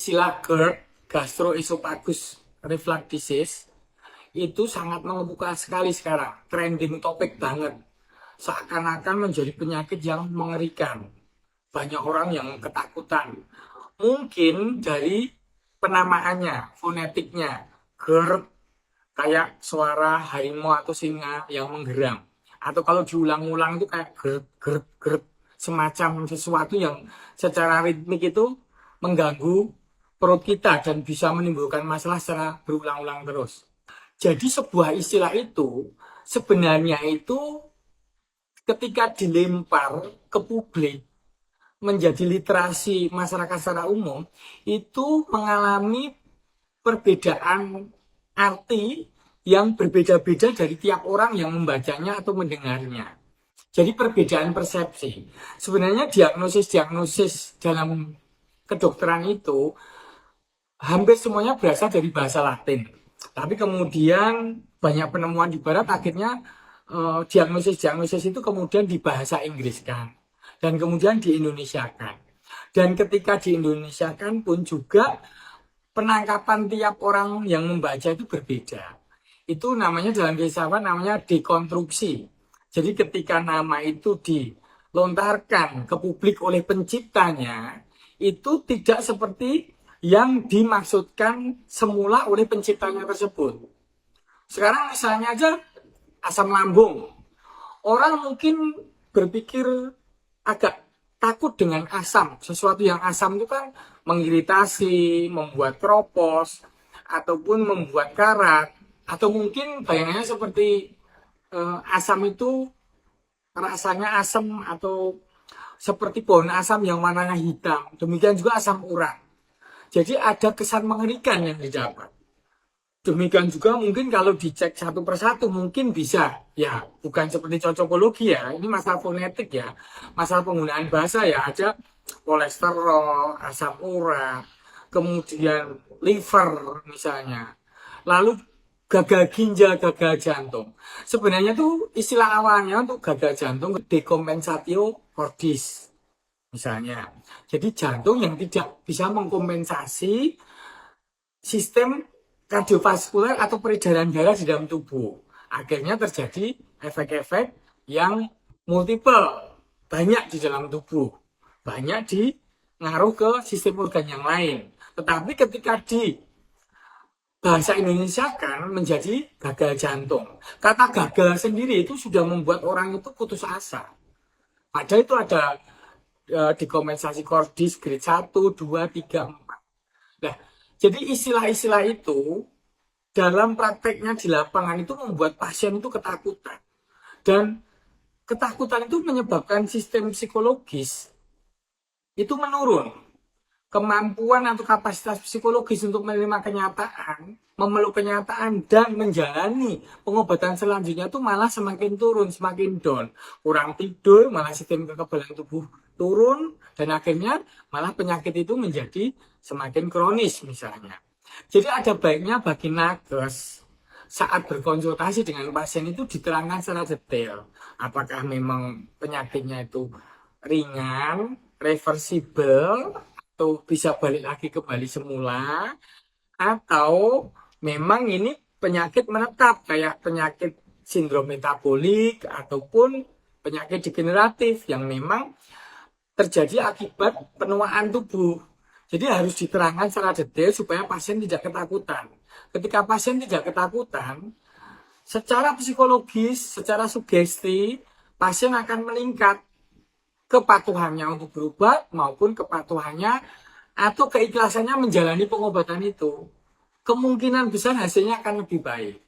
istilah GERD, gastroesophagus reflux disease, itu sangat mengemuka sekali sekarang, trending topik banget. Seakan-akan menjadi penyakit yang mengerikan. Banyak orang yang ketakutan. Mungkin dari penamaannya, fonetiknya, GERD, kayak suara harimau atau singa yang menggeram. Atau kalau diulang-ulang itu kayak GERD, GERD, GERD. Semacam sesuatu yang secara ritmik itu mengganggu perut kita dan bisa menimbulkan masalah secara berulang-ulang terus. Jadi sebuah istilah itu sebenarnya itu ketika dilempar ke publik menjadi literasi masyarakat secara umum itu mengalami perbedaan arti yang berbeda-beda dari tiap orang yang membacanya atau mendengarnya. Jadi perbedaan persepsi. Sebenarnya diagnosis dalam kedokteran itu hampir semuanya berasal dari bahasa Latin. Tapi kemudian banyak penemuan di Barat akhirnya diagnosis itu kemudian dibahasa Inggriskan dan kemudian di Indonesiakan. Dan ketika di Indonesiakan pun juga penangkapan tiap orang yang membaca itu berbeda. Itu namanya dalam filsafat namanya dekonstruksi. Jadi ketika nama itu dilontarkan ke publik oleh penciptanya, itu tidak seperti yang dimaksudkan semula oleh penciptanya tersebut. Sekarang misalnya aja asam lambung. Orang mungkin berpikir agak takut dengan asam. Sesuatu yang asam itu kan mengiritasi, membuat keropos, ataupun membuat karat. Atau mungkin bayangannya seperti asam itu rasanya asam atau seperti pohon asam yang warnanya hitam. Demikian juga asam urat. Jadi ada kesan mengerikan yang didapat. Demikian juga mungkin kalau dicek satu persatu mungkin bisa. Ya, bukan seperti cocokologi ya. Ini masalah fonetik ya. Masalah penggunaan bahasa ya. Ada kolesterol, asam urat, kemudian liver misalnya. Lalu gagal ginjal, gagal jantung. Sebenarnya tuh istilah awalnya untuk gagal jantung dekompensatio cordis misalnya. Jadi jantung yang tidak bisa mengkompensasi sistem kardiovaskuler atau peredaran darah di dalam tubuh. Akhirnya terjadi efek-efek yang multiple, banyak di dalam tubuh, banyak di ngaruh ke sistem organ yang lain. Tetapi ketika di bahasa Indonesia kan menjadi gagal jantung. Kata gagal sendiri itu sudah membuat orang itu putus asa. Padahal itu ada dekompensasi cordis grade 1, 2, 3, 4. Nah, jadi istilah-istilah itu dalam prakteknya di lapangan itu membuat pasien itu ketakutan. Dan ketakutan itu menyebabkan sistem psikologis itu menurun. Kemampuan atau kapasitas psikologis untuk menerima kenyataan, memeluk kenyataan, dan menjalani pengobatan selanjutnya itu malah semakin turun, semakin down. Kurang tidur, malah sistem kekebalan tubuh turun, dan akhirnya malah penyakit itu menjadi semakin kronis misalnya. Jadi ada baiknya bagi nakes saat berkonsultasi dengan pasien itu diterangkan secara detail. Apakah memang penyakitnya itu ringan, reversible, atau bisa balik lagi ke Bali semula, atau memang ini penyakit menetap kayak penyakit sindrom metabolik ataupun penyakit degeneratif yang memang terjadi akibat penuaan tubuh. Jadi harus diterangkan secara detail supaya pasien tidak ketakutan. Ketika pasien tidak ketakutan, secara psikologis, secara sugesti, pasien akan meningkat kepatuhannya untuk berobat maupun kepatuhannya atau keikhlasannya menjalani pengobatan itu. Kemungkinan besar hasilnya akan lebih baik.